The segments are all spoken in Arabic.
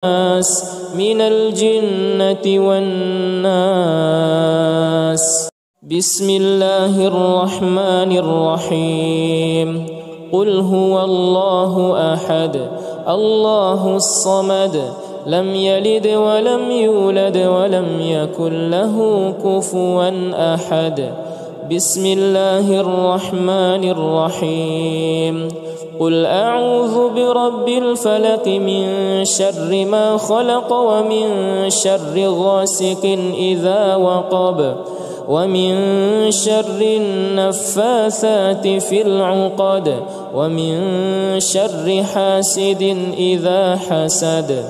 من الجنة والناس. بسم الله الرحمن الرحيم. قل هو الله أحد الله الصمد لم يلد ولم يولد ولم يكن له كفوا أحد. بسم الله الرحمن الرحيم. قل أعوذ برب الفلق من شر ما خلق ومن شر غاسق إذا وقب ومن شر النفاثات في العقد ومن شر حاسد إذا حسد.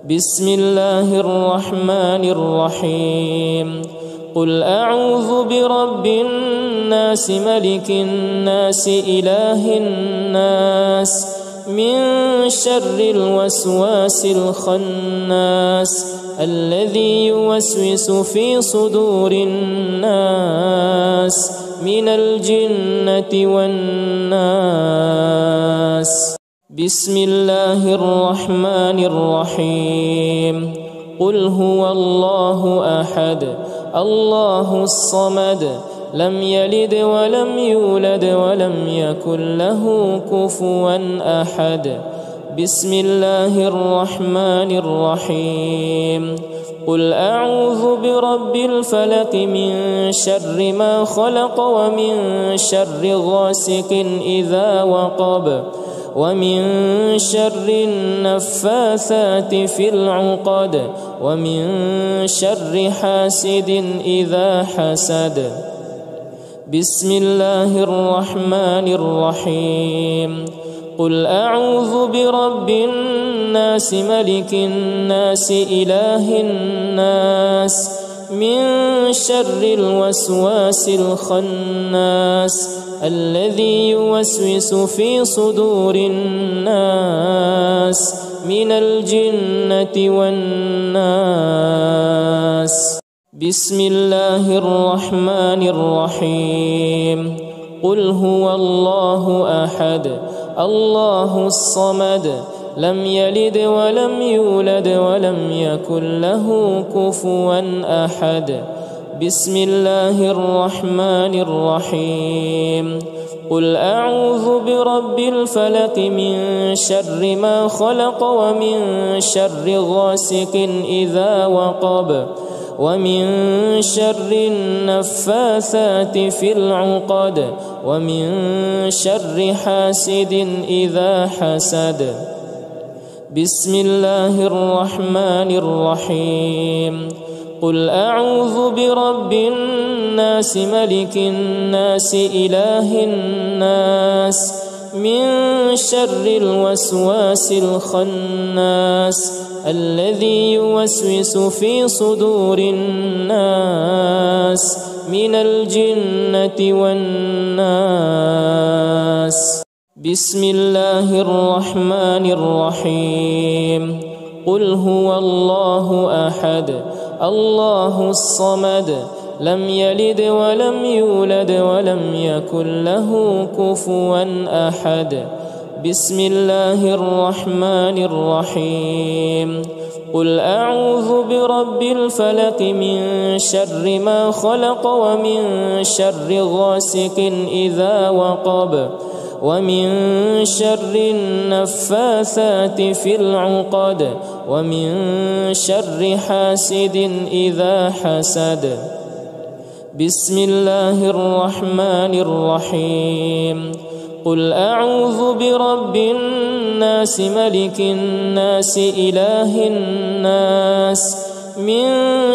بسم الله الرحمن الرحيم. قل أعوذ برب الناس ملك الناس إله الناس من شر الوسواس الخناس الذي يوسوس في صدور الناس من الجنة والناس. بسم الله الرحمن الرحيم. قل هو الله أحد الله الصمد لم يلد ولم يولد ولم يكن له كفوا أحد. بسم الله الرحمن الرحيم. قل أعوذ برب الفلق من شر ما خلق ومن شر غاسق إذا وقب ومن شر النفاثات في العقد ومن شر حاسد إذا حسد. بسم الله الرحمن الرحيم. قل أعوذ برب الناس ملك الناس إله الناس من شر الوسواس الخناس الذي يوسوس في صدور الناس من الجنة والناس. بسم الله الرحمن الرحيم. قل هو الله أحد الله الصمد لم يلد ولم يولد ولم يكن له كفوا أحد. بسم الله الرحمن الرحيم. قل أعوذ برب الفلق من شر ما خلق ومن شر غاسق إذا وقب ومن شر النفاثات في العقد ومن شر حاسد إذا حسد. بسم الله الرحمن الرحيم. قل أعوذ برب الناس ملك الناس إله الناس من شر الوسواس الخناس الذي يوسوس في صدور الناس من الجنة والناس. بسم الله الرحمن الرحيم. قل هو الله أحد الله الصمد لم يلد ولم يولد ولم يكن له كفوا أحد. بسم الله الرحمن الرحيم. قل أعوذ برب الفلق من شر ما خلق ومن شر غاسق إذا وقب ومن شر النفاثات في العقد ومن شر حاسد إذا حسد. بسم الله الرحمن الرحيم. قل أعوذ برب الناس ملك الناس إله الناس من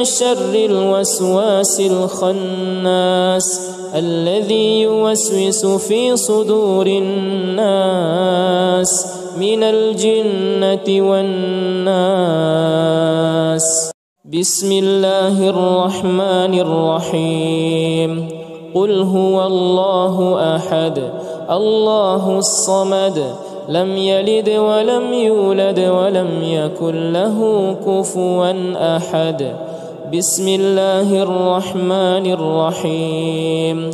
شر الوسواس الخناس الذي يوسوس في صدور الناس من الجنة والناس. بسم الله الرحمن الرحيم. قل هو الله أحد الله الصمد لم يلد ولم يولد ولم يكن له كفوا أحد. بسم الله الرحمن الرحيم.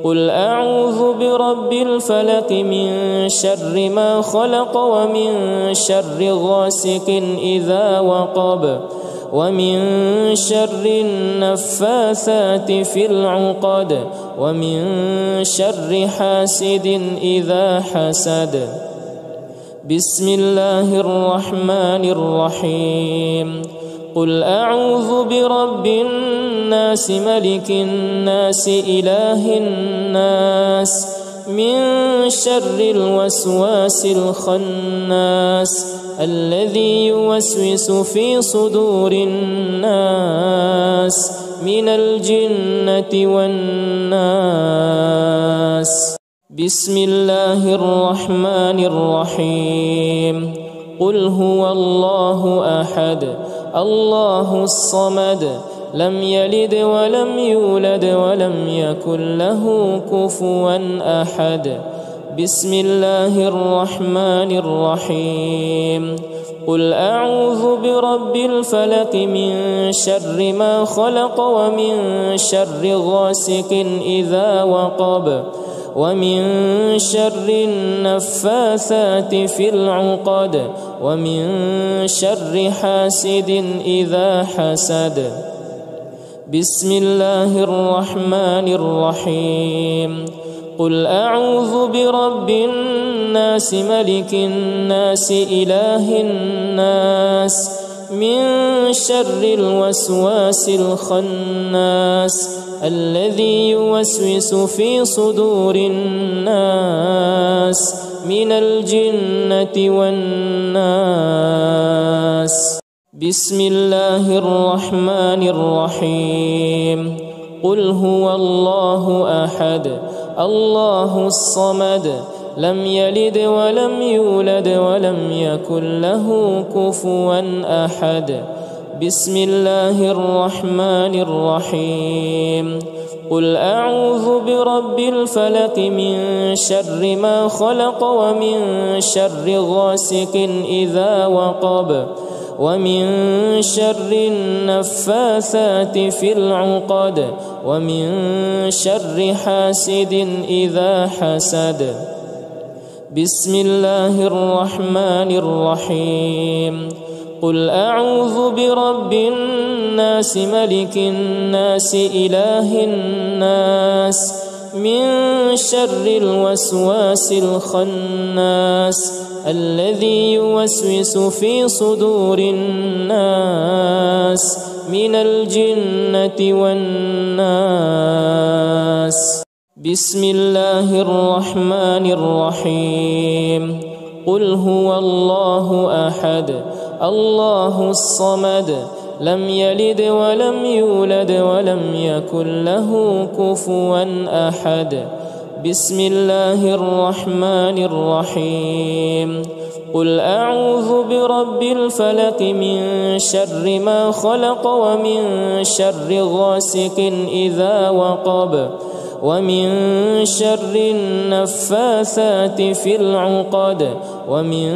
قل أعوذ برب الفلق من شر ما خلق ومن شر غاسق إذا وقب ومن شر النفاثات في العقد ومن شر حاسد إذا حسد. بسم الله الرحمن الرحيم. قل أعوذ برب الناس ملك الناس إله الناس من شر الوسواس الخناس الذي يوسوس في صدور الناس من الجنة والناس. بسم الله الرحمن الرحيم. قل هو الله أحد الله الصمد لم يلد ولم يولد ولم يكن له كفوا أحد. بسم الله الرحمن الرحيم. قل أعوذ برب الفلق من شر ما خلق ومن شر غاسق إذا وقب ومن شر النفاثات في العقد ومن شر حاسد إذا حسد. بسم الله الرحمن الرحيم. قل أعوذ برب الناس ملك الناس إله الناس من شر الوسواس الخناس الذي يوسوس في صدور الناس من الجنة والناس. بسم الله الرحمن الرحيم. قل هو الله أحد الله الصمد لم يلد ولم يولد ولم يكن له كفوا أحد. بسم الله الرحمن الرحيم. قل أعوذ برب الفلق من شر ما خلق ومن شر غاسق إذا وقب ومن شر النفاثات في العقد ومن شر حاسد إذا حسد. بسم الله الرحمن الرحيم. قل أعوذ برب الناس ملك الناس إله الناس من شر الوسواس الخناس الذي يوسوس في صدور الناس من الجنة والناس. بسم الله الرحمن الرحيم. قل هو الله أحد الله الصمد لم يلد ولم يولد ولم يكن له كفوا أحد. بسم الله الرحمن الرحيم. قل أعوذ برب الفلق من شر ما خلق ومن شر غاسق إذا وقب ومن شر النفاثات في العقد ومن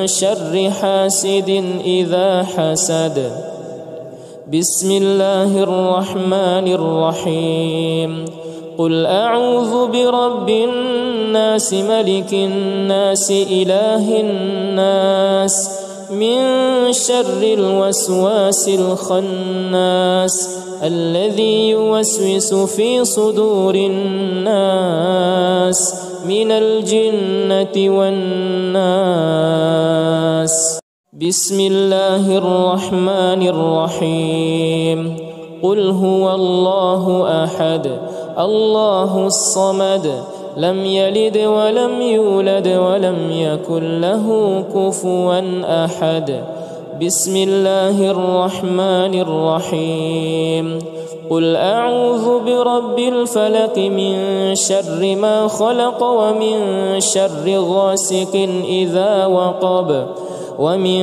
شر حاسد إذا حسد. بسم الله الرحمن الرحيم. قل أعوذ برب الناس ملك الناس إله الناس من شر الوسواس الخناس الذي يوسوس في صدور الناس من الجنة والناس. بسم الله الرحمن الرحيم. قل هو الله أحد الله الصمد لم يلد ولم يولد ولم يكن له كفوا أحد. بسم الله الرحمن الرحيم. قل أعوذ برب الفلق من شر ما خلق ومن شر غاسق إذا وقب ومن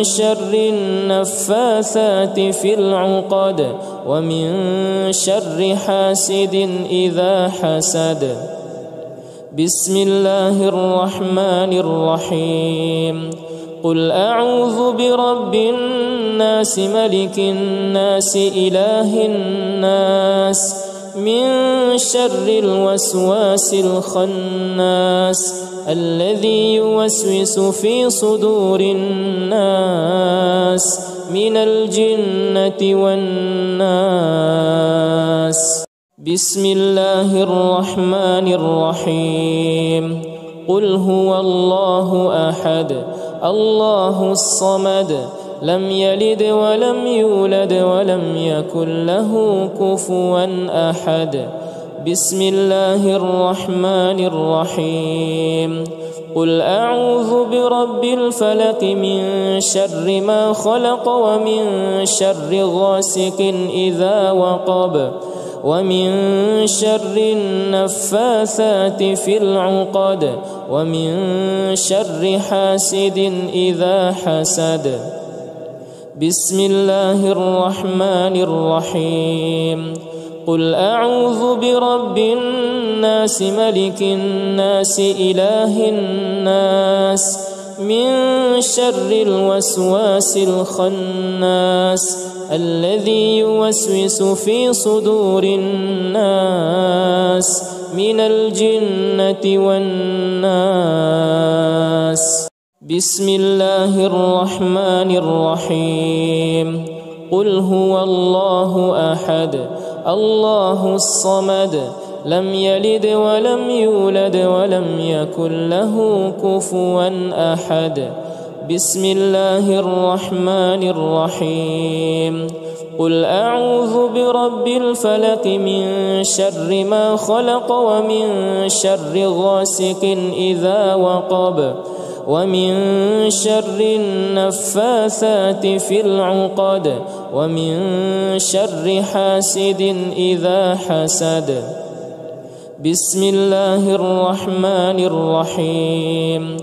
شر النفاثات في العقد ومن شر حاسد إذا حسد. بسم الله الرحمن الرحيم. قل أعوذ برب الناس ملك الناس إله الناس من شر الوسواس الخناس الذي يوسوس في صدور الناس من الجنة والناس. بسم الله الرحمن الرحيم. قل هو الله أحد الله الصمد لم يلد ولم يولد ولم يكن له كفوا أحد. بسم الله الرحمن الرحيم. قل أعوذ برب الفلق من شر ما خلق ومن شر غاسق إذا وقب ومن شر النفاثات في العقد ومن شر حاسد إذا حسد. بسم الله الرحمن الرحيم. قل أعوذ برب الناس ملك الناس إله الناس من شر الوسواس الخناس الذي يوسوس في صدور الناس من الجنة والناس. بسم الله الرحمن الرحيم. قل هو الله أحد الله الصمد لم يلد ولم يولد ولم يكن له كفوا أحد. بسم الله الرحمن الرحيم. قل أعوذ برب الفلق من شر ما خلق ومن شر غاسق إذا وقب ومن شر النفاثات في العقد ومن شر حاسد إذا حسد. بسم الله الرحمن الرحيم.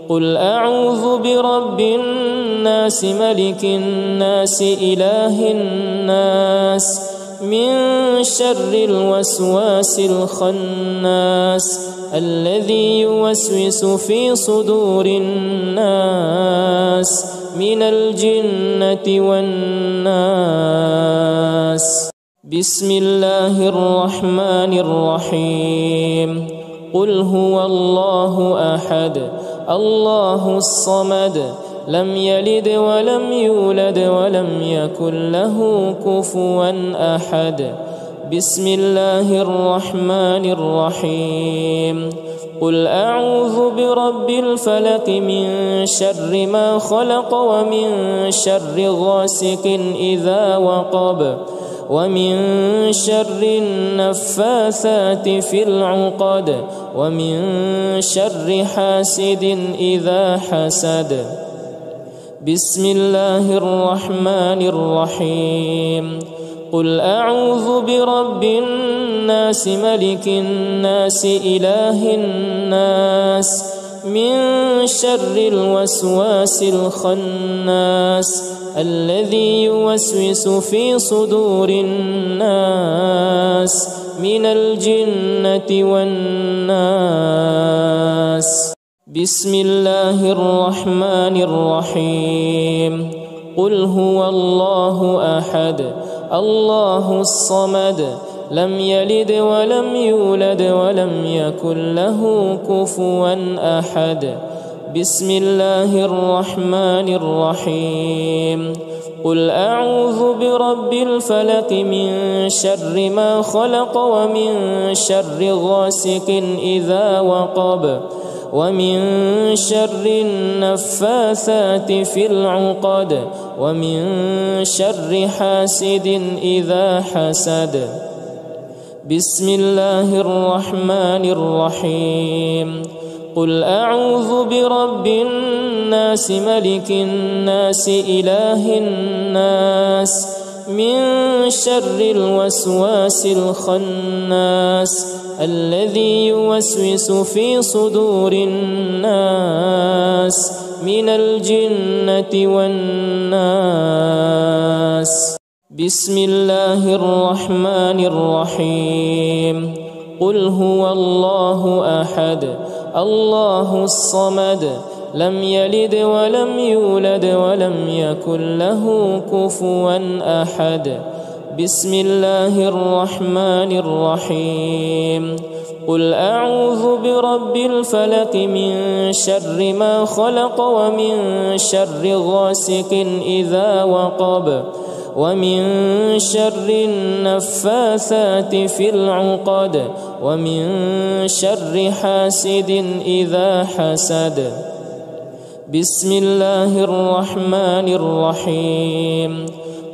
قل أعوذ برب الناس ملك الناس إله الناس من شر الوسواس الخناس الذي يوسوس في صدور الناس من الجنة والناس. بسم الله الرحمن الرحيم. قل هو الله أحد الله الصمد لم يلد ولم يولد ولم يكن له كفوا أحد. بسم الله الرحمن الرحيم. قل أعوذ برب الفلق من شر ما خلق ومن شر غاسق إذا وقب ومن شر النفاثات في العقد ومن شر حاسد إذا حسد. بسم الله الرحمن الرحيم. قل أعوذ برب الناس ملك الناس إله الناس من شر الوسواس الخناس الذي يوسوس في صدور الناس من الجنة والناس. بسم الله الرحمن الرحيم. قل هو الله أحد الله الصمد لم يلد ولم يولد ولم يكن له كفوا أحد. بسم الله الرحمن الرحيم. قل أعوذ برب الفلق من شر ما خلق ومن شر غاسق إذا وقب ومن شر النفاثات في العقد ومن شر حاسد إذا حسد. بسم الله الرحمن الرحيم. قل أعوذ برب الناس ملك الناس إله الناس من شر الوسواس الخناس الذي يوسوس في صدور الناس من الجنة والناس. بسم الله الرحمن الرحيم. قل هو الله أحد الله الصمد لم يلد ولم يولد ولم يكن له كفوا أحد. بسم الله الرحمن الرحيم قل أعوذ برب الفلق من شر ما خلق ومن شر غاسق إذا وقب ومن شر النفاثات في العقد ومن شر حاسد إذا حسد بسم الله الرحمن الرحيم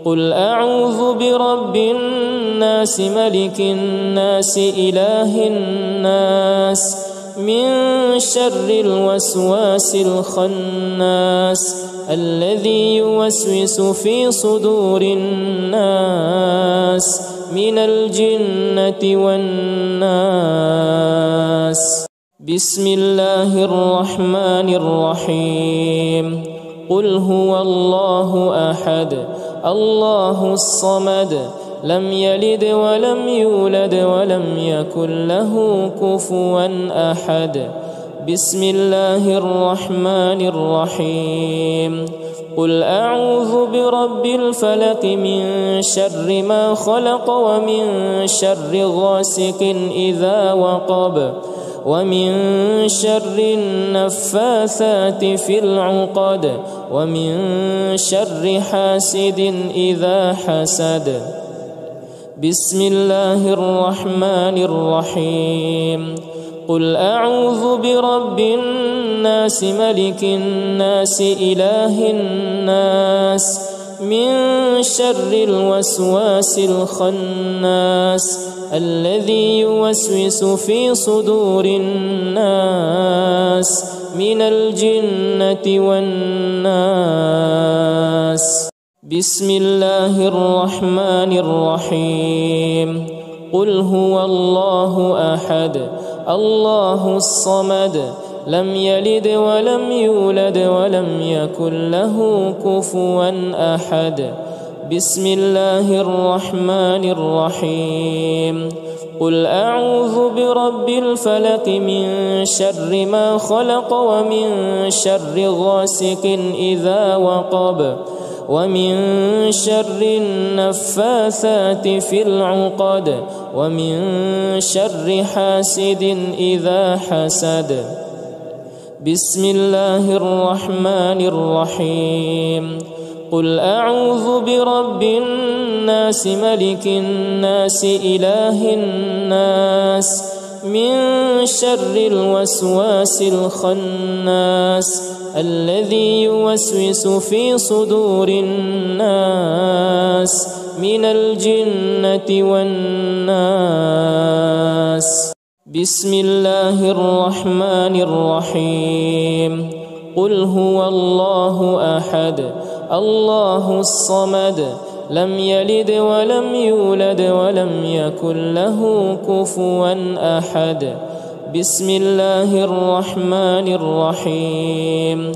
قل أعوذ برب الناس ملك الناس إله الناس من شر الوسواس الخناس الذي يوسوس في صدور الناس من الجنة والناس بسم الله الرحمن الرحيم قل هو الله أحد الله الصمد لم يلد ولم يولد ولم يكن له كفوا أحد بسم الله الرحمن الرحيم قل أعوذ برب الفلق من شر ما خلق ومن شر غاسق إذا وقب ومن شر النفاثات في العقد ومن شر حاسد إذا حسد بسم الله الرحمن الرحيم قل أعوذ برب الناس ملك الناس إله الناس من شر الوسواس الخناس الذي يوسوس في صدور الناس من الجنة والناس بسم الله الرحمن الرحيم قل هو الله أحد الله الصمد لم يلد ولم يولد ولم يكن له كفوا أحد بسم الله الرحمن الرحيم قل أعوذ برب الفلق من شر ما خلق ومن شر غاسق إذا وقب ومن شر النفاثات في العقد ومن شر حاسد إذا حسد بسم الله الرحمن الرحيم قل أعوذ برب الناس ملك الناس إله الناس من شر الوسواس الخناس الذي يوسوس في صدور الناس من الجنة والناس بسم الله الرحمن الرحيم قل هو الله أحد الله الصمد لم يلد ولم يولد ولم يكن له كفوا أحد بسم الله الرحمن الرحيم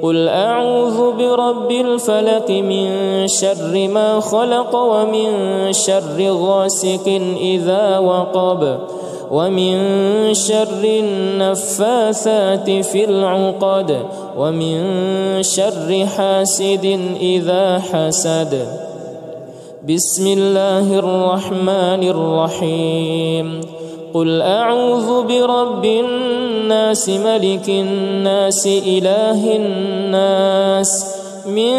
قل أعوذ برب الفلق من شر ما خلق ومن شر غاسق إذا وقب ومن شر النفاثات في العقد ومن شر حاسد إذا حسد بسم الله الرحمن الرحيم قل أعوذ برب الناس ملك الناس إله الناس من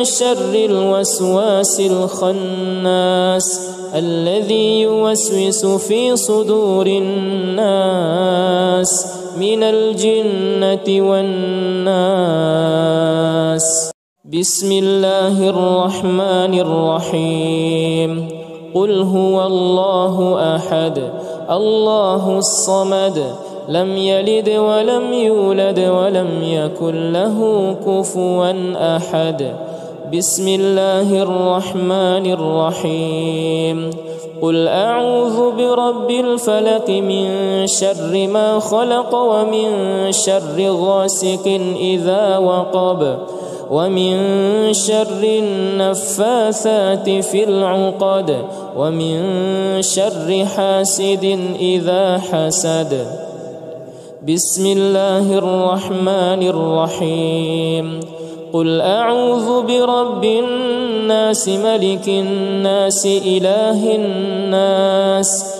شر الوسواس الخناس الذي يوسوس في صدور الناس من الجنة والناس بسم الله الرحمن الرحيم قل هو الله أحد الله الصمد لم يلد ولم يولد ولم يكن له كفوا أحد بسم الله الرحمن الرحيم قل أعوذ برب الفلق من شر ما خلق ومن شر غاسق إذا وقب ومن شر النفاثات في العقد ومن شر حاسد إذا حسد بسم الله الرحمن الرحيم قل أعوذ برب الناس ملك الناس إله الناس